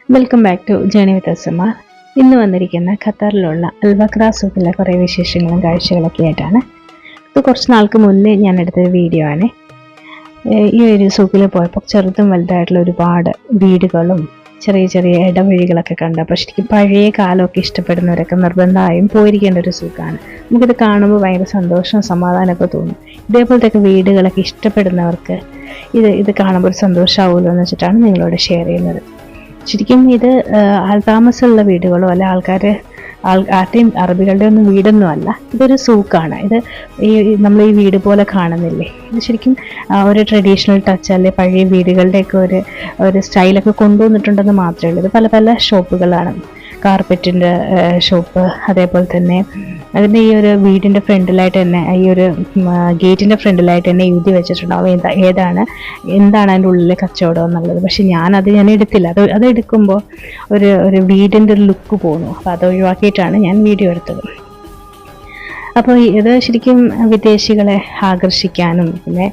Welcome back to journey with Asamma. ഇന്ന് വന്നിരിക്കുന്ന ഖത്തറിലുള്ള അൽവക്ര സൂക്കിലെ കുറേ വിശേഷങ്ങളും കാഴ്ചകളൊക്കെ ആയിട്ടാണ്. ഇത് കുറച്ച് നാൾക്ക് മുന്നേ ഞാൻ എടുത്തൊരു വീഡിയോ ആണ്. ഈ ഒരു സൂക്കിൽ പോയപ്പോൾ ചെറുതും വലുതായിട്ടുള്ള ഒരുപാട് വീടുകളും ചെറിയ ചെറിയ ഇടവഴികളൊക്കെ കണ്ടപ്പോൾ ശരിക്കും പഴയ കാലമൊക്കെ ഇഷ്ടപ്പെടുന്നവരൊക്കെ നിർബന്ധമായും പോയിരിക്കേണ്ട ഒരു സൂക്കാണ്. നമുക്കിത് കാണുമ്പോൾ ഭയങ്കര സന്തോഷവും സമാധാനമൊക്കെ തോന്നും. ഇതേപോലത്തെ വീടുകളൊക്കെ ഇഷ്ടപ്പെടുന്നവർക്ക് ഇത് കാണുമ്പോൾ ഒരു സന്തോഷമാവുമല്ലോ എന്ന് വെച്ചിട്ടാണ് നിങ്ങളോട് ഷെയർ ചെയ്യുന്നത്. ശരിക്കും ഇത് ആൾതാമസമുള്ള വീടുകളോ അല്ല ആരുടെയും അറബികളുടെ ഒന്നും വീടൊന്നും അല്ല. ഇതൊരു സൂക്കാണ്. ഇത് നമ്മൾ ഈ വീട് പോലെ കാണുന്നില്ലേ, ഇത് ശരിക്കും ഒരു ട്രഡീഷണൽ ടച്ച് അല്ലെ പഴയ വീടുകളുടെയൊക്കെ ഒരു സ്റ്റൈലൊക്കെ കൊണ്ടുവന്നിട്ടുണ്ടെന്ന് മാത്രമേ ഉള്ളൂ. ഇത് പല പല ഷോപ്പുകളാണ്. കാർപ്പറ്റിൻ്റെ ഷോപ്പ്, അതേപോലെ തന്നെ അതിൻ്റെ ഈ ഒരു വീടിൻ്റെ ഫ്രണ്ടിലായിട്ട് തന്നെ ഈ ഒരു ഗേറ്റിൻ്റെ ഫ്രണ്ടിലായിട്ട് തന്നെ എഴുതി വെച്ചിട്ടുണ്ടാവും എന്താണ് അതിൻ്റെ ഉള്ളിലെ കച്ചവടം എന്നുള്ളത്. പക്ഷെ ഞാൻ എടുത്തില്ല. അത് എടുക്കുമ്പോൾ ഒരു വീടിൻ്റെ ഒരു ലുക്ക് പോകുന്നു. അപ്പോൾ അത് ഒഴിവാക്കിയിട്ടാണ് ഞാൻ വീഡിയോ എടുത്തത്. അപ്പോൾ ഇത് ശരിക്കും വിദേശികളെ ആകർഷിക്കാനും പിന്നെ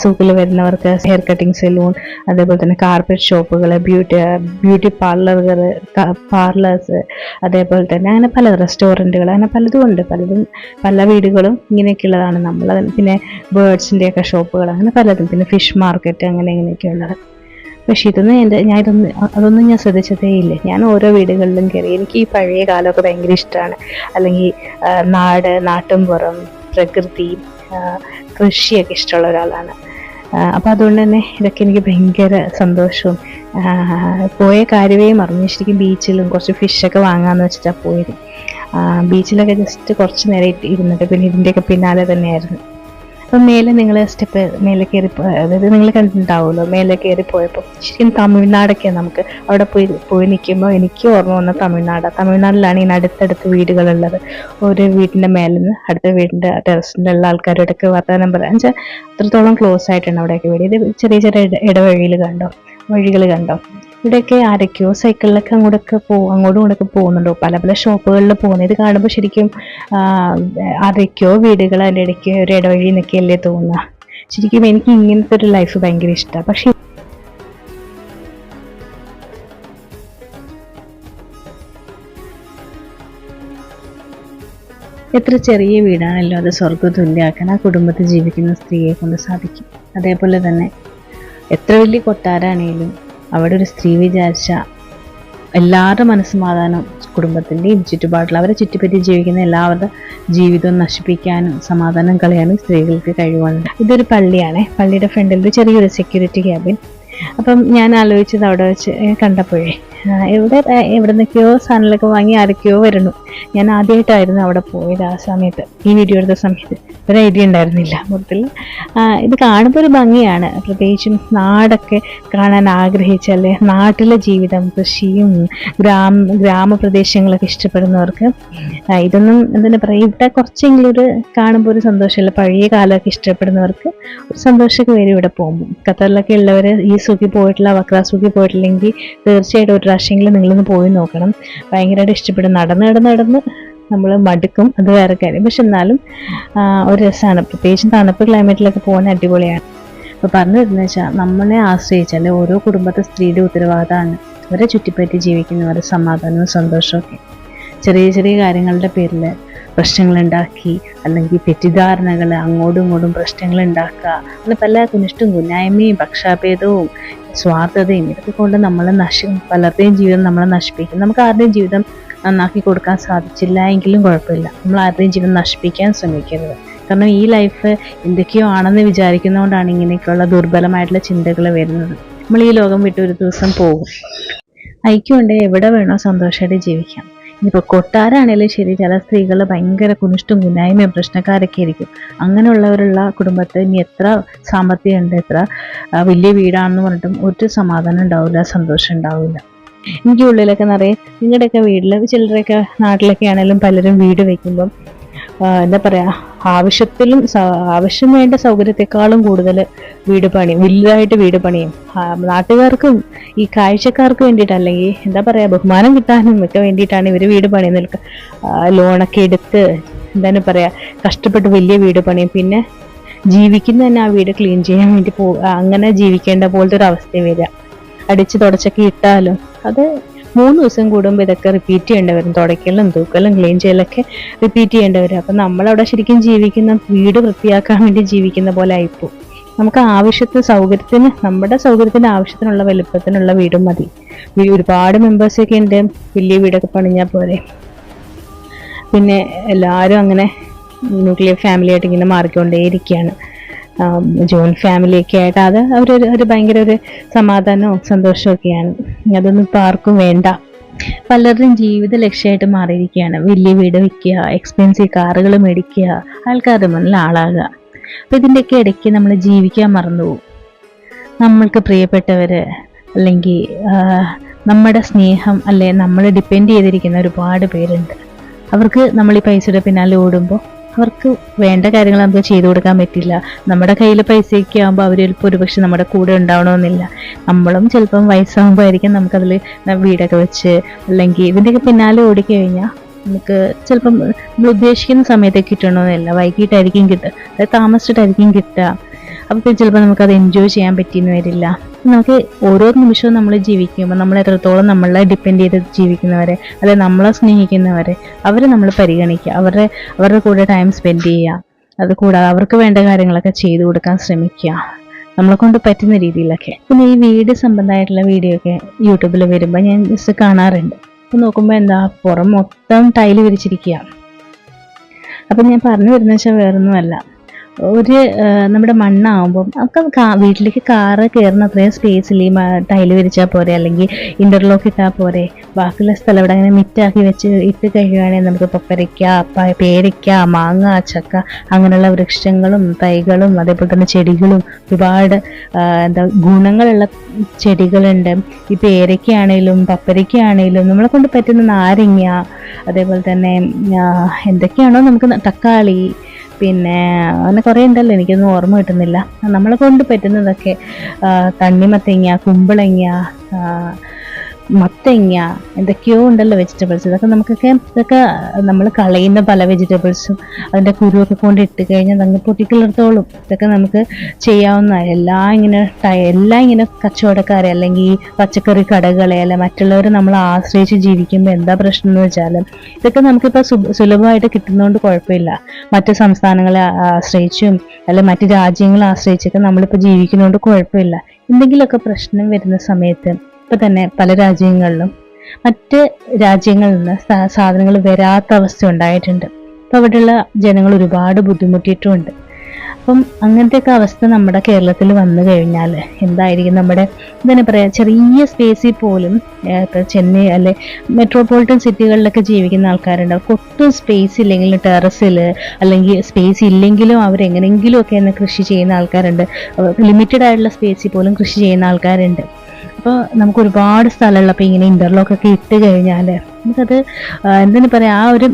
സൂക്കിൽ വരുന്നവർക്ക് ഹെയർ കട്ടിങ് സലൂൺ, അതേപോലെ തന്നെ കാർപ്പറ്റ് ഷോപ്പുകൾ, ബ്യൂട്ടി പാർലേഴ്സ്, അതേപോലെ തന്നെ അങ്ങനെ പല റെസ്റ്റോറൻറ്റുകൾ, അങ്ങനെ പലതും ഉണ്ട്. പല വീടുകളും ഇങ്ങനെയൊക്കെയുള്ളതാണ്. പിന്നെ ബേർഡ്സിൻ്റെയൊക്കെ ഷോപ്പുകൾ, അങ്ങനെ പലതും, പിന്നെ ഫിഷ് മാർക്കറ്റ്, അങ്ങനെ ഇങ്ങനെയൊക്കെയുള്ളത്. പക്ഷെ അതൊന്നും ഞാൻ ശ്രദ്ധിച്ചതേ ഇല്ല. ഞാൻ ഓരോ വീടുകളിലും കയറി. എനിക്ക് ഈ പഴയ കാലമൊക്കെ ഭയങ്കര ഇഷ്ടമാണ്. അല്ലെങ്കിൽ നാട്ടുംപുറം, പ്രകൃതി, കൃഷിയൊക്കെ ഇഷ്ടമുള്ള ഒരാളാണ്. അപ്പോൾ അതുകൊണ്ട് തന്നെ ഇതൊക്കെ എനിക്ക് ഭയങ്കര സന്തോഷവും. പോയ കാര്യമേ മറന്നു. ശരിക്കും ബീച്ചിലും കുറച്ച് ഫിഷൊക്കെ വാങ്ങാമെന്ന് വെച്ചിട്ടാണ് പോയത്. ബീച്ചിലൊക്കെ ജസ്റ്റ് കുറച്ച് നേരം ഇരുന്നിട്ട് പിന്നെ ഇതിൻ്റെയൊക്കെ പിന്നാലെ തന്നെയായിരുന്നു. അപ്പം മേലെ കയറി, അതായത് നിങ്ങൾ കണ്ടിട്ടുണ്ടാവുമല്ലോ, മേലെ കയറി പോയപ്പോൾ ശരിക്കും തമിഴ്നാടൊക്കെയാണ്. നമുക്ക് അവിടെ പോയി നിൽക്കുമ്പോൾ എനിക്ക് ഓർമ്മ വന്ന തമിഴ്നാട്ടിലാണ് ഈ അടുത്തടുത്ത് വീടുകളുള്ളത്. ഒരു വീടിൻ്റെ മേലിൽ നിന്ന് അടുത്ത വീടിൻ്റെ ടെറസിൻ്റെ ഉള്ള ആൾക്കാരോടൊക്കെ വർത്തമാനം പറയാൻ വെച്ചാൽ അത്രത്തോളം ക്ലോസ് ആയിട്ടാണ് അവിടെയൊക്കെ വീട്. ഇത് ചെറിയ ചെറിയ വഴികൾ കണ്ടോ. ഇവിടെയൊക്കെ ആരൊക്കെയോ സൈക്കിളിലൊക്കെ അങ്ങോട്ടും ഇങ്ങോട്ടൊക്കെ പോകുന്നുണ്ടോ, പല പല ഷോപ്പുകളിൽ പോകുന്നത്. ഇത് കാണുമ്പോൾ ശരിക്കും ആരൊക്കെയോ വീടുകൾ അതിൻ്റെ ഇടയ്ക്ക് ഒരു ഇടവഴി എന്നൊക്കെയല്ലേ തോന്നുക. ശരിക്കും എനിക്ക് ഇങ്ങനത്തെ ഒരു ലൈഫ് ഭയങ്കര ഇഷ്ടമാണ്. പക്ഷെ എത്ര ചെറിയ വീടാണല്ലോ അത് സ്വർഗ്ഗതുല്യമാക്കാൻ ആ കുടുംബത്തിൽ ജീവിക്കുന്ന സ്ത്രീയെ കൊണ്ട് സാധിക്കും. അതേപോലെ തന്നെ എത്ര വലിയ കൊട്ടാരാണെങ്കിലും അവിടെ ഒരു സ്ത്രീ വിചാരിച്ച എല്ലാവരുടെ മനസ്സമാധാനം കുടുംബത്തിൻ്റെയും ചുറ്റുപാടിൽ അവരെ ചുറ്റിപ്പറ്റി ജീവിക്കുന്ന എല്ലാവരുടെ ജീവിതവും നശിപ്പിക്കാനും സമാധാനം കളയാനും സ്ത്രീകൾക്ക് കഴിവുണ്ട്. ഇതൊരു പള്ളിയാണ്. പള്ളിയുടെ ഫ്രണ്ടിൽ ചെറിയൊരു സെക്യൂരിറ്റി ക്യാബിൻ. അപ്പം ഞാൻ ആലോചിച്ചത് അവിടെ വെച്ച് കണ്ടപ്പോഴേ എവിടെ നിന്നൊക്കെയോ സാധനങ്ങളൊക്കെ വാങ്ങി ആരൊക്കെയോ വരുന്നു. ഞാൻ ആദ്യമായിട്ടായിരുന്നു അവിടെ പോയത്. ആ സമയത്ത് ഈ വീഡിയോ എടുത്ത സമയത്ത് ഒരു ഐഡിയ ഉണ്ടായിരുന്നില്ല മൊത്തത്തിൽ. ഇത് കാണുമ്പോൾ ഒരു ഭംഗിയാണ്. പ്രത്യേകിച്ചും നാടൊക്കെ കാണാൻ ആഗ്രഹിച്ചല്ലേ, നാട്ടിലെ ജീവിതം, കൃഷിയും ഗ്രാമപ്രദേശങ്ങളൊക്കെ ഇഷ്ടപ്പെടുന്നവർക്ക് ഇതൊന്നും എന്താ പറയുക, ഇവിടെ കുറച്ചെങ്കിലും ഒരു കാണുമ്പോൾ ഒരു സന്തോഷമില്ല. പഴയ കാലമൊക്കെ ഇഷ്ടപ്പെടുന്നവർക്ക് ഒരു സന്തോഷമൊക്കെ വരും ഇവിടെ പോകുമ്പോൾ. ഖത്തറിലൊക്കെ ഉള്ളവർ ഈ സൂക്കിൽ പോയിട്ടില്ല, വക്ര സൂക്കിൽ പോയിട്ടില്ലെങ്കിൽ തീർച്ചയായിട്ടും ഒരു പ്രാവശ്യമെങ്കിലും നിങ്ങളൊന്ന് പോയി നോക്കണം. ഭയങ്കരമായിട്ട് ഇഷ്ടപ്പെടും. നടന്ന് നമ്മൾ മടുക്കും, അത് വേറെ കാര്യം. പക്ഷെ എന്നാലും ഒരു രസമാണ്. പ്രത്യേകിച്ചും തണുപ്പ് ക്ലൈമറ്റിലൊക്കെ പോകാൻ അടിപൊളിയാണ്. അപ്പോൾ പറഞ്ഞു വരുന്നത് വെച്ചാൽ നമ്മളെ ആശ്രയിച്ചാൽ ഓരോ കുടുംബത്തെ സ്ത്രീയുടെ ഉത്തരവാദിത്തമാണ് അവരെ ചുറ്റിപ്പറ്റി ജീവിക്കുന്നവരുടെ സമാധാനവും സന്തോഷമൊക്കെ. ചെറിയ ചെറിയ കാര്യങ്ങളുടെ പേരിൽ പ്രശ്നങ്ങളുണ്ടാക്കി അല്ലെങ്കിൽ തെറ്റിദ്ധാരണകൾ, അങ്ങോട്ടും ഇങ്ങോട്ടും പ്രശ്നങ്ങളുണ്ടാക്കുക, അങ്ങനെ പല കുനിഷ്ടും കുന്നായ്മയും പക്ഷാഭേദവും സ്വാർത്ഥതയും ഇതൊക്കെ കൊണ്ട് പലരുടെയും ജീവിതം നമ്മളെ നശിപ്പിക്കും. നമുക്ക് ആരുടെയും ജീവിതം നന്നാക്കി കൊടുക്കാൻ സാധിച്ചില്ല എങ്കിലും കുഴപ്പമില്ല. നമ്മൾ ആരുടെയും ജീവിതം നശിപ്പിക്കാൻ ശ്രമിക്കരുത്. കാരണം ഈ ലൈഫ് എന്തൊക്കെയോ ആണെന്ന് വിചാരിക്കുന്നതുകൊണ്ടാണ് ഇങ്ങനെയൊക്കെയുള്ള ദുർബലമായിട്ടുള്ള ചിന്തകൾ വരുന്നത്. നമ്മൾ ഈ ലോകം വിട്ട് ഒരു ദിവസം പോകും. ഐക്യമുണ്ടെങ്കിൽ എവിടെ വേണോ സന്തോഷമായിട്ട് ജീവിക്കാം. ഇനിയിപ്പോൾ കൊട്ടാരാണേലും ശരി, ചില സ്ത്രീകൾ ഭയങ്കര കുനിഷ്ടും കുന്നായ്മയും പ്രശ്നക്കാരൊക്കെ ആയിരിക്കും. അങ്ങനെയുള്ളവരുള്ള കുടുംബത്തിൽ ഇനി എത്ര സാമ്പത്തികം ഉണ്ട്, എത്ര വലിയ വീടാണെന്ന് പറഞ്ഞിട്ടും ഒരു സമാധാനം ഉണ്ടാവില്ല, സന്തോഷം ഉണ്ടാവില്ല. എനിക്ക് ഉള്ളിലൊക്കെ നിറയെ നിങ്ങളുടെയൊക്കെ വീട്ടിൽ, ചിലരൊക്കെ നാട്ടിലൊക്കെ ആണെങ്കിലും പലരും വീട് വയ്ക്കുമ്പം എന്താ പറയുക, ആവശ്യം വേണ്ട സൗകര്യത്തെക്കാളും കൂടുതൽ വലുതായിട്ട് വീട് പണിയും നാട്ടുകാർക്കും ഈ കാഴ്ചക്കാർക്ക് വേണ്ടിയിട്ട്, അല്ലെങ്കിൽ എന്താ പറയുക ബഹുമാനം കിട്ടാനും ഒക്കെ വേണ്ടിയിട്ടാണ് ഇവർ വീട് പണിയുന്നത്. ലോണൊക്കെ എടുത്ത് എന്താണ് പറയുക കഷ്ടപ്പെട്ട് വലിയ വീട് പണിയും. പിന്നെ ജീവിക്കുന്ന തന്നെ ആ വീട് ക്ലീൻ ചെയ്യാൻ വേണ്ടി അങ്ങനെ ജീവിക്കേണ്ട പോലത്തെ ഒരു അവസ്ഥ വരിക. അടിച്ച് തുടച്ചൊക്കെ ഇട്ടാലും അത് 3 ദിവസം കൂടുമ്പോൾ ഇതൊക്കെ റിപ്പീറ്റ് ചെയ്യേണ്ടി വരും. തുടയ്ക്കലും തൂക്കലും ക്ലീൻ ചെയ്യലൊക്കെ റിപ്പീറ്റ് ചെയ്യേണ്ടി വരും. അപ്പം നമ്മളവിടെ ശരിക്കും ജീവിക്കുന്ന വീട് വൃത്തിയാക്കാൻ വേണ്ടി ജീവിക്കുന്ന പോലെ ആയിപ്പോവും. നമുക്ക് ആവശ്യത്തിന് സൗകര്യത്തിന് നമ്മുടെ സൗകര്യത്തിന് ആവശ്യത്തിനുള്ള വലുപ്പത്തിനുള്ള വീടും മതി. ഒരുപാട് മെമ്പേഴ്സൊക്കെ ഉണ്ട്, വലിയ വീടൊക്കെ പണിഞ്ഞാൽ പോരെ. പിന്നെ എല്ലാവരും അങ്ങനെ ന്യൂക്ലിയർ ഫാമിലി ആയിട്ട് ഇങ്ങനെ മാറിക്കൊണ്ടേയിരിക്കുകയാണ്. ജോയിൻറ്റ് ഫാമിലിയൊക്കെ ആയിട്ട് അത് ഒരു ഭയങ്കര ഒരു സമാധാനവും സന്തോഷമൊക്കെയാണ്. അതൊന്നും ഇപ്പോൾ ആർക്കും വേണ്ട. പലരുടെയും ജീവിത ലക്ഷ്യമായിട്ട് മാറിയിരിക്കുകയാണ്. വലിയ വീട് വയ്ക്കുക, എക്സ്പെൻസീവ് കാറുകൾ മേടിക്കുക, ആൾക്കാരുടെ മുന്നിൽ ആളാകുക. അപ്പം ഇതിൻ്റെയൊക്കെ ഇടയ്ക്ക് നമ്മൾ ജീവിക്കാൻ മറന്നുപോകും. നമ്മൾക്ക് പ്രിയപ്പെട്ടവർ അല്ലെങ്കിൽ നമ്മുടെ സ്നേഹം അല്ലെ നമ്മൾ ഡിപ്പെൻഡ് ചെയ്തിരിക്കുന്ന ഒരുപാട് പേരുണ്ട്. അവർക്ക് നമ്മൾ ഈ പൈസയുടെ പിന്നാലെ ഓടുമ്പോൾ അവർക്ക് വേണ്ട കാര്യങ്ങൾ നമുക്ക് ചെയ്തു കൊടുക്കാൻ പറ്റില്ല. നമ്മുടെ കയ്യിൽ പൈസയൊക്കെ ആകുമ്പോൾ അവർ ചിലപ്പോൾ ഒരുപക്ഷെ നമ്മുടെ കൂടെ ഉണ്ടാവണമെന്നില്ല. നമ്മളും ചിലപ്പം വയസ്സാകുമ്പോൾ ആയിരിക്കും നമുക്കതിൽ വീടൊക്കെ വെച്ച് അല്ലെങ്കിൽ ഇതിൻ്റെയൊക്കെ പിന്നാലെ ഓടിക്കഴിഞ്ഞാൽ നമുക്ക് ചിലപ്പം നമ്മൾ ഉദ്ദേശിക്കുന്ന സമയത്തേക്ക് കിട്ടണമെന്നില്ല. വൈകിട്ടായിരിക്കും കിട്ടുക, അതായത് താമസിച്ചിട്ടായിരിക്കും കിട്ടുക. അപ്പോൾ ചിലപ്പോൾ നമുക്കത് എൻജോയ് ചെയ്യാൻ പറ്റിയെന്ന് വരില്ല. നമുക്ക് ഓരോ നിമിഷവും നമ്മൾ ജീവിക്കുമ്പോൾ നമ്മൾ എത്രത്തോളം നമ്മളെ ഡിപ്പെൻഡ് ചെയ്ത് ജീവിക്കുന്നവരെ അല്ലെങ്കിൽ നമ്മളെ സ്നേഹിക്കുന്നവരെ അവരെ നമ്മൾ പരിഗണിക്കുക, അവരുടെ കൂടെ ടൈം സ്പെൻഡ് ചെയ്യുക. അതുകൂടാതെ അവർക്ക് വേണ്ട കാര്യങ്ങളൊക്കെ ചെയ്തു കൊടുക്കാൻ ശ്രമിക്കുക, നമ്മളെ കൊണ്ട് പറ്റുന്ന രീതിയിലൊക്കെ. പിന്നെ ഈ വീട് സംബന്ധമായിട്ടുള്ള വീഡിയോ ഒക്കെ യൂട്യൂബിൽ വരുമ്പോൾ ഞാൻ ജസ്റ്റ് കാണാറുണ്ട്. അപ്പോൾ നോക്കുമ്പോൾ എന്താ പുറം മൊത്തം ടൈല് വിരിച്ചിരിക്കുക. അപ്പം ഞാൻ പറഞ്ഞു വരുന്നത് വെച്ചാൽ വേറൊന്നുമല്ല, നമ്മുടെ മണ്ണാകുമ്പം നമുക്ക് വീട്ടിലേക്ക് കാറ് കയറുന്ന അത്രയും സ്പേസിൽ ഈ ടൈല് വിരിച്ചാൽ പോരെ, അല്ലെങ്കിൽ ഇൻ്റർലോക്ക് ഇട്ടാൽ പോരെ. ബാക്കിയുള്ള സ്ഥലം ഇവിടെ അങ്ങനെ മിറ്റാക്കി വെച്ച് ഇട്ട് കഴിയുകയാണെങ്കിൽ നമുക്ക് പപ്പരയ്ക്ക, പേരയ്ക്ക, മാങ്ങ, ചക്ക അങ്ങനെയുള്ള വൃക്ഷങ്ങളും തൈകളും അതേപോലെ തന്നെ ചെടികളും ഒരുപാട് ഗുണങ്ങളുള്ള ചെടികളുണ്ട്. ഈ പേരയ്ക്കാണേലും പപ്പരയ്ക്കാണേലും നമ്മളെ കൊണ്ട് പറ്റുന്ന നാരങ്ങ, അതേപോലെ തന്നെ എന്തൊക്കെയാണോ നമുക്ക് തക്കാളി, പിന്നെ അങ്ങനെ കുറേ ഉണ്ടല്ലോ, എനിക്കൊന്നും ഓർമ്മ കിട്ടുന്നില്ല. നമ്മളെ കൊണ്ട് പറ്റുന്നതൊക്കെ തണ്ണിമത്തങ്ങ, കുമ്പളങ്ങ, മത്തങ്ങ, എന്തൊക്കെയോ ഉണ്ടല്ലോ വെജിറ്റബിൾസ്. ഇതൊക്കെ നമ്മൾ കളയുന്ന പല വെജിറ്റബിൾസും അതിൻ്റെ കുരുവൊക്കെ കൊണ്ട് ഇട്ട് കഴിഞ്ഞാൽ അങ്ങ് പൊട്ടിക്കിളർത്തോളും. ഇതൊക്കെ നമുക്ക് ചെയ്യാവുന്ന എല്ലാം ഇങ്ങനെ കച്ചവടക്കാരെ അല്ലെങ്കിൽ പച്ചക്കറി കടകളെ അല്ലെ മറ്റുള്ളവർ നമ്മൾ ആശ്രയിച്ച് ജീവിക്കുമ്പോൾ എന്താ പ്രശ്നം എന്ന് വെച്ചാൽ ഇതൊക്കെ നമുക്കിപ്പോൾ സുലഭമായിട്ട് കിട്ടുന്നതുകൊണ്ട് കുഴപ്പമില്ല. മറ്റു സംസ്ഥാനങ്ങളെ ആശ്രയിച്ചും അല്ലെ മറ്റു രാജ്യങ്ങളെ ആശ്രയിച്ചൊക്കെ നമ്മളിപ്പോൾ ജീവിക്കുന്നതുകൊണ്ട് കുഴപ്പമില്ല. എന്തെങ്കിലുമൊക്കെ പ്രശ്നം വരുന്ന സമയത്ത് ഇപ്പം തന്നെ പല രാജ്യങ്ങളിലും മറ്റ് രാജ്യങ്ങളിൽ നിന്ന് സാധനങ്ങൾ വരാത്ത അവസ്ഥ ഉണ്ടായിട്ടുണ്ട്. അപ്പം അവിടെയുള്ള ജനങ്ങൾ ഒരുപാട് ബുദ്ധിമുട്ടിയിട്ടുമുണ്ട്. അപ്പം അങ്ങനത്തെയൊക്കെ അവസ്ഥ നമ്മുടെ കേരളത്തിൽ വന്നു കഴിഞ്ഞാൽ എന്തായിരിക്കും? നമ്മുടെ എന്താ പറയുക, ചെറിയ സ്പേസിൽ പോലും ഇപ്പം ചെന്നൈ അല്ലെ മെട്രോപൊളിറ്റൻ സിറ്റികളിലൊക്കെ ജീവിക്കുന്ന ആൾക്കാരുണ്ട്. അവർക്ക് ഒട്ടും സ്പേസ് ഇല്ലെങ്കിലും ടെറസിൽ അല്ലെങ്കിൽ സ്പേസ് ഇല്ലെങ്കിലും അവരെങ്ങനെയെങ്കിലും ഒക്കെ ഒന്ന് കൃഷി ചെയ്യുന്ന ആൾക്കാരുണ്ട്. ലിമിറ്റഡ് ആയിട്ടുള്ള സ്പേസിൽ പോലും കൃഷി ചെയ്യുന്ന ആൾക്കാരുണ്ട്. അപ്പോൾ നമുക്ക് ഒരുപാട് സ്ഥലമുള്ളപ്പോൾ ഇങ്ങനെ ഇൻ്റർലോക്കൊക്കെ ഇട്ട് കഴിഞ്ഞാൽ നമുക്കത് എന്തിനു പറയാം, ആ ഒരു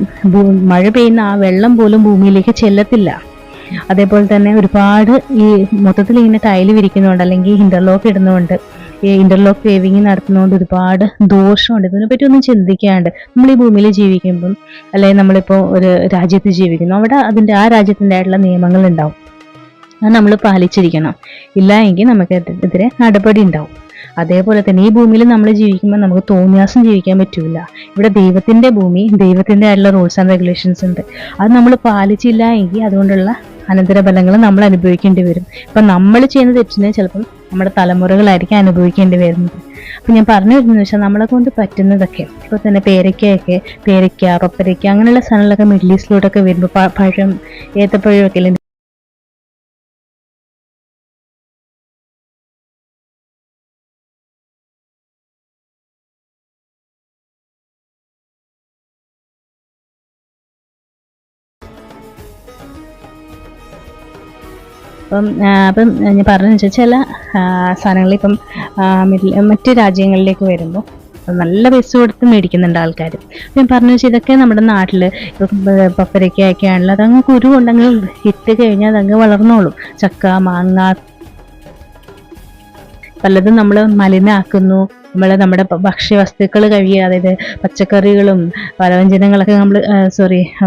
മഴ പെയ്യുന്ന ആ വെള്ളം പോലും ഭൂമിയിലേക്ക് ചെല്ലത്തില്ല. അതേപോലെ തന്നെ ഒരുപാട് ഈ മൊത്തത്തിൽ ഇങ്ങനെ ടൈല് വിരിക്കുന്നതുകൊണ്ട് അല്ലെങ്കിൽ ഇൻ്റർലോക്ക് ഇടുന്നതുകൊണ്ട് ഈ ഇൻ്റർലോക്ക് വേവിങ് നടത്തുന്നതുകൊണ്ട് ഒരുപാട് ദോഷമുണ്ട്. ഇതിനെപ്പറ്റി ഒന്നും ചിന്തിക്കാണ്ട് നമ്മൾ ഈ ഭൂമിയിൽ ജീവിക്കുമ്പം അല്ലെങ്കിൽ നമ്മളിപ്പോൾ ഒരു രാജ്യത്ത് ജീവിക്കുന്നു, അവിടെ ആ രാജ്യത്തിൻ്റെ ആയിട്ടുള്ള നിയമങ്ങൾ ഉണ്ടാവും. അത് നമ്മൾ പാലിച്ചിരിക്കണം. ഇല്ല എങ്കിൽ നമുക്ക് എതിരെ നടപടി ഉണ്ടാവും. അതേപോലെ തന്നെ ഈ ഭൂമിയിൽ നമ്മൾ ജീവിക്കുമ്പോൾ നമുക്ക് തോന്നിയാസം ജീവിക്കാൻ പറ്റില്ല. ഇവിടെ ദൈവത്തിൻ്റെ ഭൂമി, ദൈവത്തിൻ്റെ ആയിട്ടുള്ള റൂൾസ് ആൻഡ് റെഗുലേഷൻസ് ഉണ്ട്. അത് നമ്മൾ പാലിച്ചില്ല എങ്കിൽ അതുകൊണ്ടുള്ള അനന്തരഫലങ്ങൾ നമ്മൾ അനുഭവിക്കേണ്ടി വരും. ഇപ്പം നമ്മൾ ചെയ്യുന്ന തെറ്റിന് ചിലപ്പം നമ്മുടെ തലമുറകളായിരിക്കും അനുഭവിക്കേണ്ടി വരുന്നത്. അപ്പം ഞാൻ പറഞ്ഞു വരുന്നത് വെച്ചാൽ നമ്മളെ കൊണ്ട് പറ്റുന്നതൊക്കെ ഇപ്പോൾ തന്നെ പേരയ്ക്ക, പപ്പരയ്ക്ക അങ്ങനെയുള്ള സാധനങ്ങളൊക്കെ മിഡിൽ ഈസ്റ്റിലോട്ടൊക്കെ വരുമ്പോൾ പഴം, ഏത്തപ്പഴമൊക്കെ അപ്പം ഞാൻ പറഞ്ഞു വെച്ചാൽ ചില സാധനങ്ങൾ ഇപ്പം മറ്റ് രാജ്യങ്ങളിലേക്ക് വരുമ്പോൾ നല്ല പൈസ കൊടുത്ത് മേടിക്കുന്നുണ്ട് ആൾക്കാർ. ഞാൻ പറഞ്ഞു വെച്ചാൽ ഇതൊക്കെ നമ്മുടെ നാട്ടിൽ ഇപ്പം പപ്പരയ്ക്കൊക്കെ ആണല്ലോ, അതങ്ങ് കുരു കൊണ്ടങ്ങ് ഇട്ട് കഴിഞ്ഞാൽ അതങ്ങ് വളർന്നോളും. ചക്ക, മാങ്ങ പലതും നമ്മൾ മലിനമാക്കുന്നു. നമ്മുടെ ഭക്ഷ്യവസ്തുക്കൾ കഴിയുക, അതായത് പച്ചക്കറികളും പലവ്യഞ്ജനങ്ങളൊക്കെ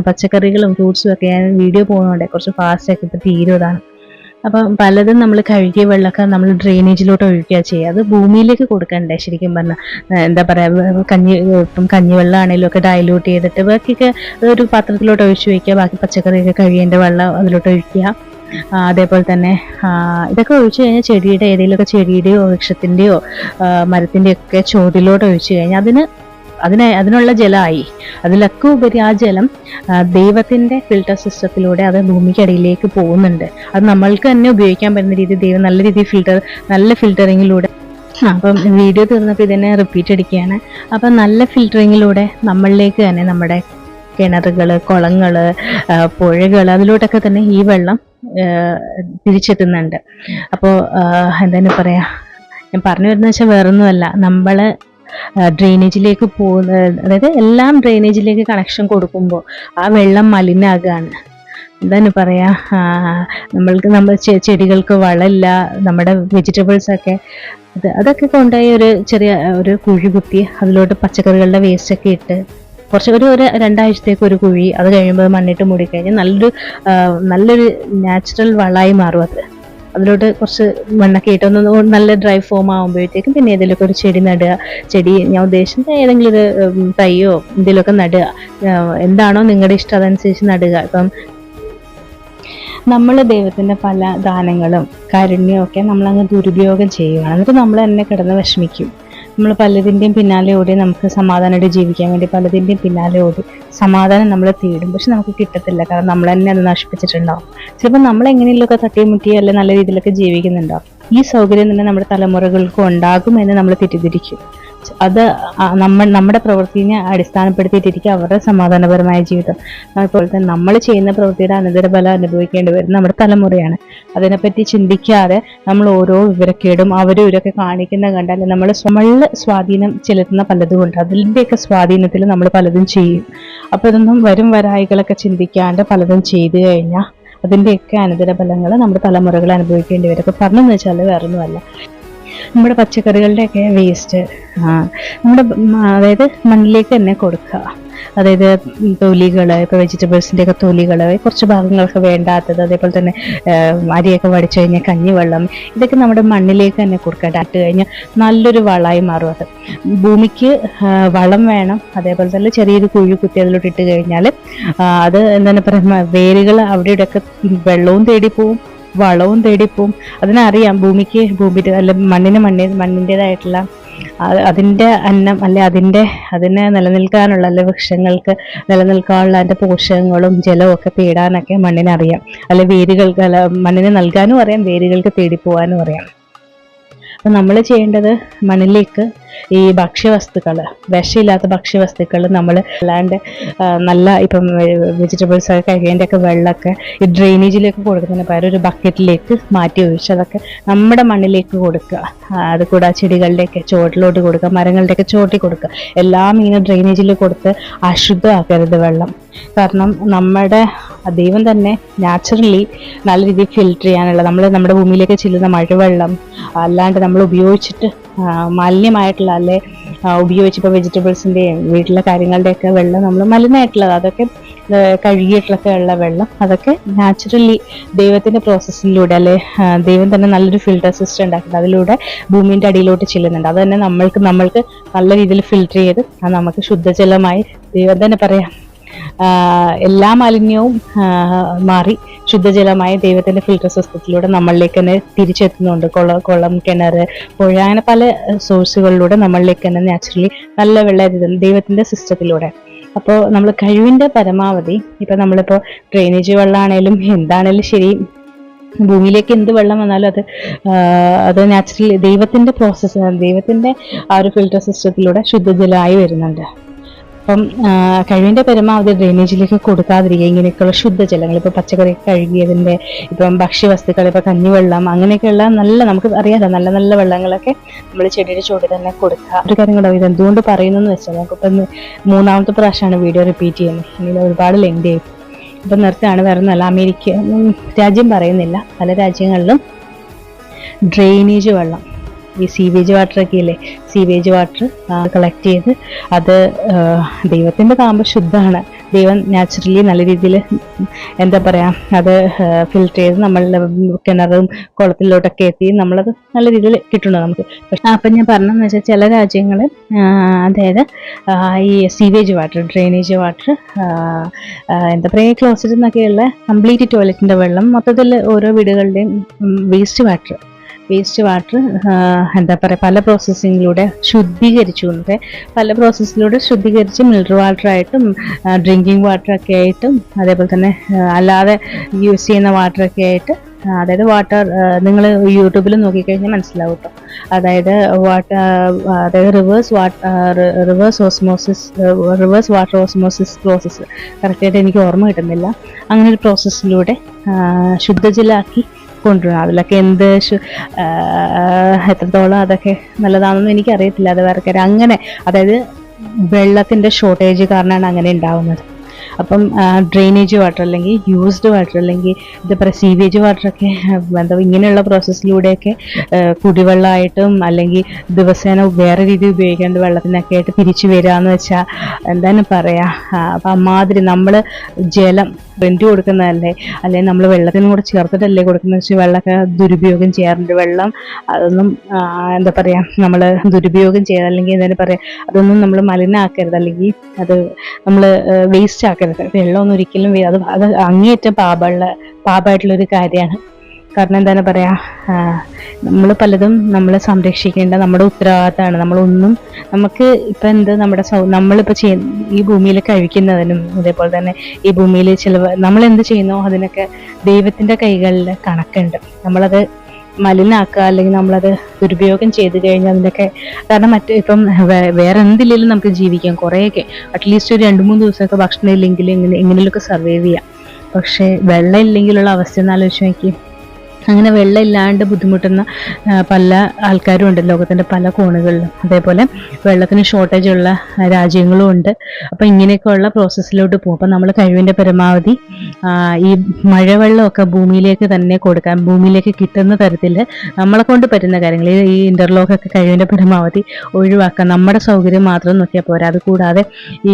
പച്ചക്കറികളും ഫ്രൂട്ട്സും ഒക്കെ ഞാൻ വീഡിയോ പോകുന്നുണ്ട്, കുറച്ച് ഫാസ്റ്റാക്കി ഇപ്പോൾ തീരുന്നതാണ്. അപ്പം പലതും നമ്മൾ കഴുകിയ വെള്ളമൊക്കെ നമ്മൾ ഡ്രെയിനേജിലോട്ട് ഒഴിക്കുക ചെയ്യുക. അത് ഭൂമിയിലേക്ക് കൊടുക്കണ്ടേ ശരിക്കും പറഞ്ഞാൽ. എന്താ പറയുക, ഇപ്പം കഞ്ഞിവെള്ളം ആണെങ്കിലും ഒക്കെ ഡൈലൂട്ട് ചെയ്തിട്ട് ബാക്കിയൊക്കെ ഒരു പാത്രത്തിലോട്ട് ഒഴിച്ച് വയ്ക്കുക. ബാക്കി പച്ചക്കറിയൊക്കെ കഴുകിയതിൻ്റെ വെള്ളം അതിലോട്ട് ഒഴിക്കുക. അതേപോലെ തന്നെ ഇതൊക്കെ ഒഴിച്ചു കഴിഞ്ഞാൽ ചെടിയുടെ ഏതെങ്കിലുമൊക്കെ ചെടിയുടെയോ വൃക്ഷത്തിൻ്റെയോ മരത്തിൻ്റെയോ ഒക്കെ ചോട്ടിലോട്ട് ഒഴിച്ചു കഴിഞ്ഞാൽ അതിനുള്ള ജലമായി. അതിലൊക്കെ ഉപരി ആ ജലം ദൈവത്തിൻ്റെ ഫിൽട്ടർ സിസ്റ്റത്തിലൂടെ അത് ഭൂമിക്കടിയിലേക്ക് പോകുന്നുണ്ട്. അത് നമ്മൾക്ക് തന്നെ ഉപയോഗിക്കാൻ പറ്റുന്ന രീതിയിൽ ദൈവം നല്ല രീതിയിൽ നല്ല ഫിൽറ്ററിങ്ങിലൂടെ അപ്പം വീഡിയോ തീർന്നപ്പോൾ ഇതിനെ റിപ്പീറ്റ് അടിക്കുകയാണ്. അപ്പം നല്ല ഫിൽറ്ററിങ്ങിലൂടെ നമ്മളിലേക്ക് തന്നെ നമ്മുടെ കിണറുകൾ, കുളങ്ങൾ, പുഴകൾ അതിലോട്ടൊക്കെ തന്നെ ഈ വെള്ളം തിരിച്ചെത്തുന്നുണ്ട്. അപ്പോൾ എന്താണ് പറയുക, ഞാൻ പറഞ്ഞു വരുന്നത് വെച്ചാൽ വേറൊന്നുമല്ല, നമ്മൾ ഡ്രെയിനേജിലേക്ക് പോകുന്ന, അതായത് എല്ലാം ഡ്രെയിനേജിലേക്ക് കണക്ഷൻ കൊടുക്കുമ്പോൾ ആ വെള്ളം മലിനമാകുകയാണ്. എന്താണ് പറയുക, നമ്മൾ ചെടികൾക്ക് വളമില്ല, നമ്മുടെ വെജിറ്റബിൾസൊക്കെ അതൊക്കെ കൊണ്ടുപോയി ഒരു ചെറിയ ഒരു കുഴി കുത്തി അതിലോട്ട് പച്ചക്കറികളുടെ വേസ്റ്റൊക്കെ ഇട്ട് ഒരു 2 ആഴ്ചത്തേക്ക് ഒരു കുഴി, അത് കഴിയുമ്പോൾ മണ്ണിട്ട് മൂടിക്കഴിഞ്ഞാൽ നല്ലൊരു നാച്ചുറൽ വളമായി മാറും. അതിലോട്ട് കുറച്ച് മണ്ണൊക്കെ ഇട്ടൊന്ന് നല്ല ഡ്രൈ ഫോം ആകുമ്പോഴത്തേക്കും പിന്നെ ഏതെങ്കിലുമൊക്കെ ഒരു ചെടി നടുക. ചെടി ഞാൻ ഉദ്ദേശിച്ചത് ഏതെങ്കിലും ഒരു തൈയോ എന്തെങ്കിലുമൊക്കെ നടുക. എന്താണോ നിങ്ങളുടെ ഇഷ്ടം അതനുസരിച്ച് നടുക. ഇപ്പം നമ്മൾ ദൈവത്തിൻ്റെ പല ദാനങ്ങളും കാരുണ്യവും ഒക്കെ നമ്മളങ്ങ് ദുരുപയോഗം ചെയ്യുകയാണ്. എന്നിട്ട് നമ്മൾ തന്നെ കിടന്ന് വിഷമിക്കും. നമ്മൾ പലതിൻ്റെയും പിന്നാലെ ഓടി നമുക്ക് സമാധാനമായിട്ട് ജീവിക്കാൻ വേണ്ടി പലതിൻ്റെയും പിന്നാലെ ഓടി സമാധാനം നമ്മൾ തേടും. പക്ഷെ നമുക്ക് കിട്ടത്തില്ല. കാരണം നമ്മൾ തന്നെ അത് നശിപ്പിച്ചിട്ടുണ്ടാവും. ചിലപ്പോൾ നമ്മൾ എങ്ങനെയെങ്കിലുമൊക്കെ തട്ടിമുട്ടി അല്ലെ നല്ല രീതിയിലൊക്കെ ജീവിക്കുന്നുണ്ടാവും. ഈ സൗകര്യം തന്നെ നമ്മുടെ തലമുറകൾക്കും ഉണ്ടാകുമെന്ന് നമ്മൾ തെറ്റിദ്ധരിക്കും. അത് നമ്മുടെ പ്രവൃത്തിനെ അടിസ്ഥാനപ്പെടുത്തിയിട്ടിരിക്കും അവരുടെ സമാധാനപരമായ ജീവിതം. അതുപോലെ തന്നെ നമ്മൾ ചെയ്യുന്ന പ്രവൃത്തിയുടെ അനന്തരഫലം അനുഭവിക്കേണ്ടി വരുന്നത് നമ്മുടെ തലമുറയാണ്. അതിനെപ്പറ്റി ചിന്തിക്കാതെ നമ്മൾ ഓരോ വിവരക്കേടും അവരും ഇവരൊക്കെ കാണിക്കുന്ന കണ്ടാൽ നമ്മൾ സ്വാധീനം ചെലുത്തുന്ന പലതും ഉണ്ട്. അതിൻ്റെയൊക്കെ സ്വാധീനത്തിൽ നമ്മൾ പലതും ചെയ്യും. അപ്പോൾ ഇതൊന്നും വരും വരായികളൊക്കെ ചിന്തിക്കാണ്ട് പലതും ചെയ്തു കഴിഞ്ഞാൽ അതിൻ്റെയൊക്കെ അനന്തരഫലങ്ങൾ നമ്മുടെ തലമുറകൾ അനുഭവിക്കേണ്ടി വരും. അപ്പോൾ പറഞ്ഞെന്ന് വെച്ചാൽ വേറൊന്നുമല്ല, നമ്മുടെ പച്ചക്കറികളുടെയൊക്കെ വേസ്റ്റ് അതായത് മണ്ണിലേക്ക് തന്നെ കൊടുക്കുക. അതായത് തൊലികൾ, ഇപ്പോൾ വെജിറ്റബിൾസിൻ്റെ ഒക്കെ തൊലികൾ, കുറച്ച് ഭാഗങ്ങളൊക്കെ വേണ്ടാത്തത്, അതേപോലെ തന്നെ അരിയൊക്കെ വടിച്ചു കഴിഞ്ഞാൽ കഞ്ഞിവെള്ളം, ഇതൊക്കെ നമ്മുടെ മണ്ണിലേക്ക് തന്നെ കൊടുക്കുക. ഇട്ട് കഴിഞ്ഞാൽ നല്ലൊരു വളമായി മാറും. അത് ഭൂമിക്ക് വളം വേണം. അതേപോലെ തന്നെ ചെറിയൊരു കുഴി കുത്തി അതിലോട്ട് ഇട്ട് കഴിഞ്ഞാൽ അത് എന്താണ് പറയുക, വേരുകൾ അവിടെ ഇവിടെയൊക്കെ വെള്ളവും തേടിപ്പോവും, വളവും തേടിപ്പോവും. അതിനറിയാം ഭൂമിയുടെ അല്ല മണ്ണിൻ്റെതായിട്ടുള്ള അതിൻ്റെ അന്നം അല്ലെ അതിനെ നിലനിൽക്കാനുള്ള അല്ലെ വൃക്ഷങ്ങൾക്ക് നിലനിൽക്കാനുള്ള അതിൻ്റെ പോഷകങ്ങളും ജലവും ഒക്കെ തേടാനൊക്കെ മണ്ണിനറിയാം. അല്ലെ വേരുകൾക്ക് മണ്ണിന് നൽകാനും അറിയാം, വേരുകൾക്ക് തേടിപ്പോവാനും അറിയാം. അപ്പം നമ്മൾ ചെയ്യേണ്ടത് മണ്ണിലേക്ക് ഈ ഭക്ഷ്യവസ്തുക്കൾ, വിഷമില്ലാത്ത ഭക്ഷ്യവസ്തുക്കൾ നമ്മൾ അല്ലാണ്ട് നല്ല ഇപ്പം വെജിറ്റബിൾസ് ഒക്കെ കഴിക്കേണ്ട ഒക്കെ വെള്ളമൊക്കെ ഈ ഡ്രെയിനേജിലേക്ക് കൊടുക്കുന്നതിന് പകരം ഒരു ബക്കറ്റിലേക്ക് മാറ്റി ഒഴിച്ച് അതൊക്കെ നമ്മുടെ മണ്ണിലേക്ക് കൊടുക്കുക. അത് കൂടാതെ ചെടികളുടെയൊക്കെ ചുവട്ടിലോട്ട് കൊടുക്കുക, മരങ്ങളുടെയൊക്കെ ചോട്ടിൽ കൊടുക്കുക. എല്ലാം ഇങ്ങനെ ഡ്രെയിനേജിൽ കൊടുത്ത് അശുദ്ധമാക്കരുത് വെള്ളം. കാരണം നമ്മുടെ ദൈവം തന്നെ നാച്ചുറലി നല്ല രീതിയിൽ ഫിൽറ്റർ ചെയ്യാനുള്ള നമ്മുടെ ഭൂമിയിലേക്ക് ചെല്ലുന്ന മഴവെള്ളം അല്ലാണ്ട് നമ്മൾ ഉപയോഗിച്ചിട്ട് മാലിന്യമായിട്ടുള്ള അല്ലെ ഉപയോഗിച്ചിപ്പോൾ വെജിറ്റബിൾസിൻ്റെയും വീട്ടിലെ കാര്യങ്ങളുടെയൊക്കെ വെള്ളം നമ്മൾ മലിനമായിട്ടുള്ളത് അതൊക്കെ കഴുകിയിട്ടൊക്കെ ഉള്ള വെള്ളം അതൊക്കെ നാച്ചുറലി ദൈവത്തിൻ്റെ പ്രോസസ്സിലൂടെ അല്ലെ ദൈവം തന്നെ നല്ലൊരു ഫിൽട്ടർ സിസ്റ്റം ഉണ്ടാക്കിയിട്ട് അതിലൂടെ ഭൂമിൻ്റെ അടിയിലോട്ട് ചെല്ലുന്നുണ്ട്. അത് തന്നെ നമ്മൾക്ക് നല്ല രീതിയിൽ ഫിൽട്ടർ ചെയ്ത് അത് നമുക്ക് ശുദ്ധജലമായി ദൈവം തന്നെ പറയാം എല്ലാ മാലിന്യവും മാറി ശുദ്ധജലമായ ദൈവത്തിന്റെ ഫിൽട്ടർ സിസ്റ്റത്തിലൂടെ നമ്മളിലേക്ക് തന്നെ തിരിച്ചെത്തുന്നുണ്ട്. കുളം, കിണർ, പുഴ, അങ്ങനെ പല സോഴ്സുകളിലൂടെ നമ്മളിലേക്ക് തന്നെ നാച്ചുറലി നല്ല വെള്ളം ദൈവത്തിന്റെ സിസ്റ്റത്തിലൂടെ. അപ്പോൾ നമ്മൾ കഴിവിന്റെ പരമാവധി ഇപ്പൊ നമ്മളിപ്പോൾ ഡ്രെയിനേജ് വെള്ളമാണേലും എന്താണേലും ശരി, ഭൂമിയിലേക്ക് എന്ത് വെള്ളം വന്നാലും അത് നാച്ചുറലി ദൈവത്തിന്റെ പ്രോസസ്സ്, ദൈവത്തിന്റെ ആ ഒരു ഫിൽട്ടർ സിസ്റ്റത്തിലൂടെ ശുദ്ധജലമായി വരുന്നുണ്ട്. അപ്പം കഴിവിൻ്റെ പരമാവധി ഡ്രെയിനേജിലേക്ക് കൊടുക്കാതിരിക്കുക. ഇങ്ങനെയൊക്കെയുള്ള ശുദ്ധജലങ്ങൾ, ഇപ്പോൾ പച്ചക്കറി കഴുകിയതിൻ്റെ, ഇപ്പം ഭക്ഷ്യവസ്തുക്കൾ, ഇപ്പോൾ കഞ്ഞിവെള്ളം, അങ്ങനെയൊക്കെയുള്ള നമുക്ക് അറിയാതെ നല്ല നല്ല വെള്ളങ്ങളൊക്കെ നമ്മൾ ചെടിയുടെ ചുവട്ടിൽ തന്നെ കൊടുക്കുക. ഒരു കാര്യം കൂടെ ഇത് എന്തുകൊണ്ട് പറയുന്നു എന്ന് വെച്ചാൽ നമുക്കിപ്പം 3ാമത്തെ പ്രാവശ്യമാണ് വീഡിയോ റിപ്പീറ്റ് ചെയ്യുന്നത്. ഇങ്ങനെ ഒരുപാട് ലെങ്ത് ആയി ഇപ്പം നിർത്താണ്. വേറെ നല്ല അമേരിക്ക രാജ്യം പറയുന്നില്ല, പല രാജ്യങ്ങളിലും ഡ്രെയിനേജ് വെള്ളം, ഈ സീവേജ് വാട്ടറൊക്കെ ഇല്ലേ, സീവേജ് വാട്ടർ കളക്ട് ചെയ്ത് അത് ദൈവത്തിൻ്റെ താമ്പ ശുദ്ധമാണ്, ദൈവം നാച്ചുറലി നല്ല രീതിയിൽ എന്താ പറയുക അത് ഫിൽറ്റർ ചെയ്ത് നമ്മളുടെ കിണറും കുളത്തിലോട്ടൊക്കെ എത്തി നമ്മളത് നല്ല രീതിയിൽ കിട്ടുന്നുണ്ട് നമുക്ക്. പക്ഷെ അപ്പം ഞാൻ പറഞ്ഞതെന്ന് വെച്ചാൽ ചില രാജ്യങ്ങൾ അതായത് ഈ സീവേജ് വാട്ടർ, ഡ്രെയിനേജ് വാട്ടർ, എന്താ പറയുക ക്ലോസറ്റ് എന്നൊക്കെയുള്ള കംപ്ലീറ്റ് ടോയ്ലറ്റിൻ്റെ വെള്ളം മൊത്തത്തിൽ ഓരോ വീടുകളുടെയും വേസ്റ്റ് വാട്ടർ എന്താ പറയുക പല പ്രോസസ്സിങ്ങിലൂടെ ശുദ്ധീകരിച്ച് മിനറൽ വാട്ടറായിട്ടും ഡ്രിങ്കിങ് വാട്ടറൊക്കെ ആയിട്ടും അതേപോലെ തന്നെ അല്ലാതെ യൂസ് ചെയ്യുന്ന വാട്ടറൊക്കെ ആയിട്ട്, അതായത് വാട്ടർ നിങ്ങൾ യൂട്യൂബിൽ നോക്കിക്കഴിഞ്ഞാൽ മനസ്സിലാവും കേട്ടോ. അതായത് റിവേഴ്സ് വാട്ടർ ഓസ്മോസിസ് പ്രോസസ്സ്, കറക്റ്റായിട്ട് എനിക്ക് ഓർമ്മ കിട്ടുന്നില്ല. അങ്ങനെ ഒരു പ്രോസസ്സിലൂടെ ശുദ്ധജലാക്കി കൊണ്ടുവരണം. അതിലൊക്കെ എത്രത്തോളം അതൊക്കെ നല്ലതാണെന്ന് എനിക്കറിയത്തില്ല, അത് വേറെ കാര്യം. അങ്ങനെ അതായത് വെള്ളത്തിൻ്റെ ഷോർട്ടേജ് കാരണമാണ് അങ്ങനെ ഉണ്ടാവുന്നത്. അപ്പം ഡ്രെയിനേജ് വാട്ടർ അല്ലെങ്കിൽ യൂസ്ഡ് വാട്ടർ അല്ലെങ്കിൽ എന്താ പറയുക സീവേജ് വാട്ടറൊക്കെ എന്താ ഇങ്ങനെയുള്ള പ്രോസസ്സിലൂടെയൊക്കെ കുടിവെള്ളമായിട്ടും അല്ലെങ്കിൽ ദിവസേന വേറെ രീതിയിൽ ഉപയോഗിക്കേണ്ട വെള്ളത്തിനൊക്കെ ആയിട്ട് തിരിച്ചു വരികയെന്ന് വെച്ചാൽ എന്താണ് പറയുക. അപ്പം അമ്മാതിരി നമ്മൾ ജലം റെൻറ്റ് കൊടുക്കുന്നതല്ലേ, അല്ലെങ്കിൽ നമ്മൾ വെള്ളത്തിനും കൂടെ ചേർത്തിട്ടല്ലേ കൊടുക്കുന്നത് വെച്ചാൽ വെള്ളമൊക്കെ ദുരുപയോഗം ചെയ്യാറുണ്ട്. വെള്ളം അതൊന്നും എന്താ പറയുക നമ്മൾ ദുരുപയോഗം ചെയ്യുക അല്ലെങ്കിൽ എന്താ പറയുക അതൊന്നും നമ്മൾ മലിനമാക്കരുത്, അല്ലെങ്കിൽ അത് നമ്മൾ വേസ്റ്റ് ആക്കരുത്. വെള്ളമൊന്നും ഒരിക്കലും അത് അങ്ങേയറ്റം പാപമായിട്ടുള്ളൊരു കാര്യമാണ്. കാരണം എന്താണ് പറയുക, നമ്മൾ പലതും നമ്മൾ സംരക്ഷിക്കേണ്ട നമ്മുടെ ഉത്തരവാദിത്തമാണ്. നമുക്ക് ഇപ്പം നമ്മളിപ്പോൾ ഈ ഭൂമിയിൽ കഴിക്കുന്നതിനും അതേപോലെ തന്നെ ഈ ഭൂമിയിൽ നമ്മളെന്ത് ചെയ്യുന്നോ അതിനൊക്കെ ദൈവത്തിൻ്റെ കൈകളിൽ കണക്കുണ്ട്. നമ്മളത് മലിനാക്കുക അല്ലെങ്കിൽ നമ്മളത് ദുരുപയോഗം ചെയ്ത് കഴിഞ്ഞാൽ അതിൻ്റെയൊക്കെ കാരണം ഇപ്പം വേറെ എന്തില്ലെങ്കിലും നമുക്ക് ജീവിക്കാം, കുറേയൊക്കെ അറ്റ്ലീസ്റ്റ് ഒരു 2-3 ദിവസമൊക്കെ ഭക്ഷണം ഇല്ലെങ്കിൽ എങ്ങനെയൊക്കെ സർവൈവ് ചെയ്യാം. പക്ഷേ വെള്ളം ഇല്ലെങ്കിലുള്ള അവസ്ഥ ഒന്ന് ആലോചിച്ച് നോക്കി. അങ്ങനെ വെള്ളം ഇല്ലാണ്ട് ബുദ്ധിമുട്ടുന്ന പല ആൾക്കാരും ഉണ്ട് ലോകത്തിൻ്റെ പല കോണുകളിലും. അതേപോലെ വെള്ളത്തിന് ഷോർട്ടേജ് ഉള്ള രാജ്യങ്ങളും ഉണ്ട്. അപ്പം ഇങ്ങനെയൊക്കെയുള്ള പ്രോസസ്സിലോട്ട് പോകും. അപ്പം നമ്മൾ കഴിവിൻ്റെ പരമാവധി ഈ മഴവെള്ളമൊക്കെ ഭൂമിയിലേക്ക് തന്നെ കൊടുക്കാൻ, ഭൂമിയിലേക്ക് കിട്ടുന്ന തരത്തിൽ നമ്മളെ കൊണ്ട് പറ്റുന്ന കാര്യങ്ങൾ ഈ ഇൻ്റർലോക്കൊക്കെ കഴിവിൻ്റെ പരമാവധി ഒഴിവാക്കാം. നമ്മുടെ സൗകര്യം മാത്രം നോക്കിയാൽ പോരാ. അതുകൂടാതെ ഈ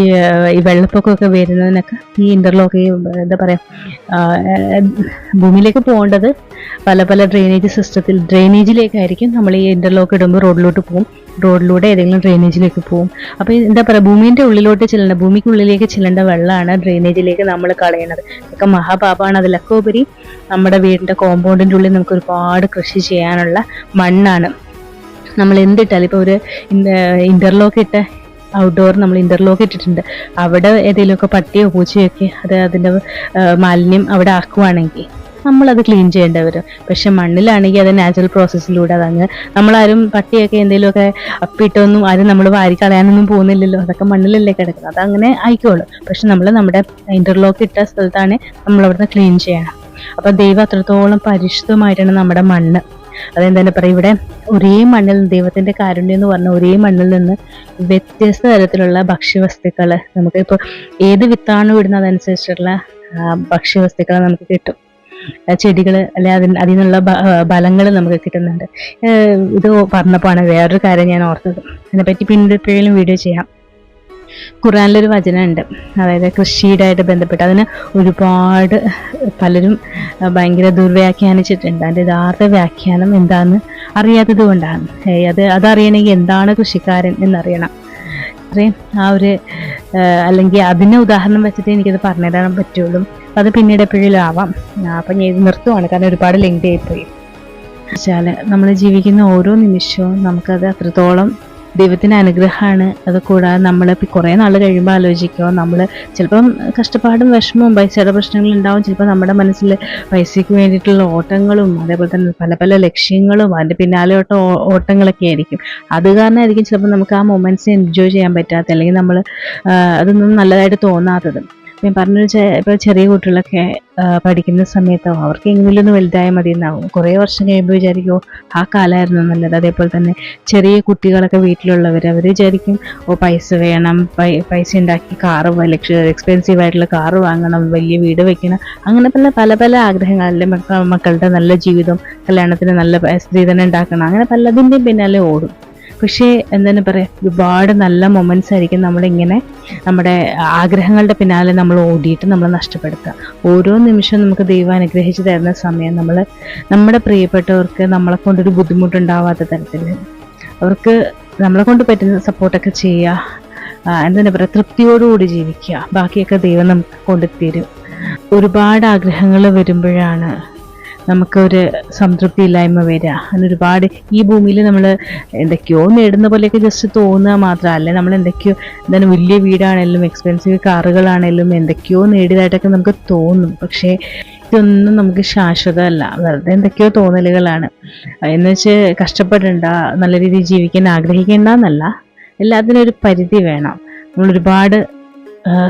വെള്ളപ്പൊക്കമൊക്കെ വരുന്നതിനൊക്കെ ഈ ഇൻ്റർലോക്ക് എന്താ പറയുക ഭൂമിയിലേക്ക് പോകേണ്ടത് പല ഡ്രെയിനേജിലേക്കായിരിക്കും. നമ്മൾ ഈ ഇൻ്റർലോക്ക് ഇടുമ്പോൾ റോഡിലൂടെ ഏതെങ്കിലും ഡ്രെയിനേജിലേക്ക് പോകും. അപ്പോൾ എന്താ പറയുക ഭൂമിക്കുള്ളിലേക്ക് ചെല്ലേണ്ട വെള്ളമാണ് ഡ്രെയിനേജിലേക്ക് നമ്മൾ കളയണത്. ഇതൊക്കെ മഹാപാപമാണ്. അതിലൊക്കെ ഉപരി നമ്മുടെ വീടിൻ്റെ കോമ്പൗണ്ടിൻ്റെ ഉള്ളിൽ നമുക്ക് ഒരുപാട് കൃഷി ചെയ്യാനുള്ള മണ്ണാണ്. നമ്മൾ എന്തിട്ടാലും ഇപ്പോൾ ഒരു ഔട്ട്ഡോർ നമ്മൾ ഇൻ്റർലോക്ക് ഇട്ടിട്ടുണ്ട്, അവിടെ ഏതെങ്കിലുമൊക്കെ പട്ടിയോ പൂച്ചയൊക്കെ അതിൻ്റെ മാലിന്യം അവിടെ ആക്കുവാണെങ്കിൽ നമ്മളത് ക്ലീൻ ചെയ്യേണ്ടി വരും. പക്ഷെ മണ്ണിലാണെങ്കിൽ അത് നാച്ചുറൽ പ്രോസസ്സിലൂടെ അതങ്ങ് നമ്മളാരും പട്ടിയൊക്കെ എന്തെങ്കിലുമൊക്കെ അപ്പിട്ടൊന്നും ആരും നമ്മൾ വാരി കളയാനൊന്നും പോകുന്നില്ലല്ലോ, അതൊക്കെ മണ്ണിലല്ലേ കിടക്കുന്നത്, അതങ്ങനെ ആയിക്കോളും. പക്ഷെ നമ്മൾ നമ്മുടെ ഇൻ്റർലോക്ക് ഇട്ട സ്ഥലത്താണ് നമ്മളവിടുന്ന് ക്ലീൻ ചെയ്യണം. അപ്പം ദൈവം അത്രത്തോളം പരിശുദ്ധമായിട്ടാണ് നമ്മുടെ മണ്ണ്. അതെന്താ പറയുക, ഇവിടെ ഒരേ മണ്ണിൽ ദൈവത്തിൻ്റെ കാരുണ്യം എന്ന് പറഞ്ഞാൽ ഒരേ മണ്ണിൽ നിന്ന് വ്യത്യസ്ത തരത്തിലുള്ള ഭക്ഷ്യവസ്തുക്കൾ നമുക്കിപ്പോൾ ഏത് വിത്താണ് വിടുന്നത് അതനുസരിച്ചുള്ള ഭക്ഷ്യവസ്തുക്കൾ നമുക്ക് കിട്ടും. ചെടികൾ അല്ലെ അതിൽ നിന്നുള്ള ഫലങ്ങൾ നമുക്ക് കിട്ടുന്നുണ്ട്. ഇത് പറഞ്ഞപ്പോഴാണ് വേറൊരു കാര്യം ഞാൻ ഓർത്തത്. അതിനെപ്പറ്റി പിന്നീട് എപ്പോഴെങ്കിലും വീഡിയോ ചെയ്യാം. ഖുർആനിലൊരു വചനമുണ്ട്, അതായത് കൃഷിയുടെ ആയിട്ട് ബന്ധപ്പെട്ട് അതിന് ഒരുപാട് പലരും ഭയങ്കര ദുർവ്യാഖ്യാനിച്ചിട്ടുണ്ട്. അതിൻ്റെ യഥാർത്ഥ വ്യാഖ്യാനം എന്താണെന്ന് അറിയാത്തത് കൊണ്ടാണ്. അതറിയണമെങ്കിൽ എന്താണ് കൃഷിക്കാരൻ എന്നറിയണം. അല്ലെങ്കിൽ അതിനെ ഉദാഹരണം വെച്ചിട്ട് എനിക്കത് പറഞ്ഞു തരാൻ പറ്റുള്ളൂ. അത് പിന്നീട് എപ്പോഴും ആവാം. അപ്പം ഞാൻ ഇത് നിർത്തുവാണ്, കാരണം ഒരുപാട് ലെങ്തി ആയിപ്പോയി. വെച്ചാൽ നമ്മൾ ജീവിക്കുന്ന ഓരോ നിമിഷവും നമുക്കത് അത്രത്തോളം ദൈവത്തിൻ്റെ അനുഗ്രഹമാണ്. അത് കൂടാതെ നമ്മൾ കുറേ നാൾ കഴിയുമ്പോൾ ആലോചിക്കുമോ, നമ്മൾ ചിലപ്പം കഷ്ടപ്പാടും വിഷമവും പൈസയുടെ പ്രശ്നങ്ങളുണ്ടാവും. ചിലപ്പോൾ നമ്മുടെ മനസ്സിൽ പൈസയ്ക്ക് വേണ്ടിയിട്ടുള്ള ഓട്ടങ്ങളും അതേപോലെ തന്നെ പല പല ലക്ഷ്യങ്ങളും അതിൻ്റെ പിന്നാലെ ഓട്ടങ്ങളൊക്കെ ആയിരിക്കും. അത് കാരണമായിരിക്കും ചിലപ്പോൾ നമുക്ക് ആ മൊമെൻറ്റ്സ് എൻജോയ് ചെയ്യാൻ പറ്റാത്ത, അല്ലെങ്കിൽ നമ്മൾ അതൊന്നും നല്ലതായിട്ട് തോന്നാത്തത്. ഞാൻ പറഞ്ഞൊരു ഇപ്പോൾ ചെറിയ കുട്ടികളൊക്കെ പഠിക്കുന്ന സമയത്തോ അവർക്ക് എങ്ങനെയും ഒന്ന് വലുതായാൽ മതി എന്നാവും. കുറേ വർഷം കഴിയുമ്പോൾ വിചാരിക്കുമോ ആ കാലമായിരുന്നു നല്ലത്. അതേപോലെ തന്നെ ചെറിയ കുട്ടികളൊക്കെ വീട്ടിലുള്ളവർ അവർ വിചാരിക്കും പൈസ വേണം, പൈസ ഉണ്ടാക്കി കാറ് എക്സ്പെൻസീവ് ആയിട്ടുള്ള കാറ് വാങ്ങണം, വലിയ വീട് വെക്കണം, അങ്ങനെ പല പല ആഗ്രഹങ്ങളല്ലേ. മക്കളുടെ നല്ല ജീവിതം, കല്യാണത്തിന് നല്ല സ്ത്രീധനം ഉണ്ടാക്കണം, അങ്ങനെ പലതിൻ്റെയും പിന്നാലെ ഓടും. പക്ഷേ എന്താണ് പറയുക, ഒരുപാട് നല്ല മൊമെൻറ്റ്സ് ആയിരിക്കും നമ്മളിങ്ങനെ നമ്മുടെ ആഗ്രഹങ്ങളുടെ പിന്നാലെ നമ്മൾ ഓടിയിട്ട് നമ്മൾ നഷ്ടപ്പെടുത്തുക. ഓരോ നിമിഷവും നമുക്ക് ദൈവം അനുഗ്രഹിച്ച് തരുന്ന സമയം നമ്മൾ നമ്മുടെ പ്രിയപ്പെട്ടവർക്ക് നമ്മളെ കൊണ്ടൊരു ബുദ്ധിമുട്ടുണ്ടാവാത്ത തരത്തിൽ അവർക്ക് നമ്മളെ കൊണ്ട് പറ്റുന്ന സപ്പോർട്ടൊക്കെ ചെയ്യുക, എന്താണ് പറയുക, തൃപ്തിയോടുകൂടി ജീവിക്കുക. ബാക്കിയൊക്കെ ദൈവം നമുക്ക് കൊണ്ടുത്തരും. ഒരുപാട് ആഗ്രഹങ്ങൾ വരുമ്പോഴാണ് നമുക്കൊരു സംതൃപ്തി ഇല്ലായ്മ വരിക. അങ്ങനെ ഒരുപാട് ഈ ഭൂമിയിൽ നമ്മൾ എന്തൊക്കെയോ നേടുന്ന പോലെയൊക്കെ ജസ്റ്റ് തോന്നുക മാത്രമല്ല, നമ്മൾ എന്തൊക്കെയോ എന്താണ് വലിയ വീടാണെങ്കിലും എക്സ്പെൻസീവ് കാറുകളാണെങ്കിലും എന്തൊക്കെയോ നേടിയതായിട്ടൊക്കെ നമുക്ക് തോന്നും. പക്ഷേ ഇതൊന്നും നമുക്ക് ശാശ്വതമല്ല, വെറുതെ എന്തൊക്കെയോ തോന്നലുകളാണ്. എന്ന് വെച്ച് കഷ്ടപ്പെടേണ്ട, നല്ല രീതിയിൽ ജീവിക്കാൻ ആഗ്രഹിക്കേണ്ട എന്നല്ല, എല്ലാത്തിനും ഒരു പരിധി വേണം. നമ്മളൊരുപാട്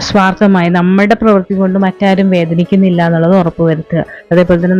സ്വാർത്ഥമായി നമ്മുടെ പ്രവൃത്തി കൊണ്ട് മറ്റാരും വേദനിക്കുന്നില്ല എന്നുള്ളത് ഉറപ്പുവരുത്തുക. അതേപോലെ തന്നെ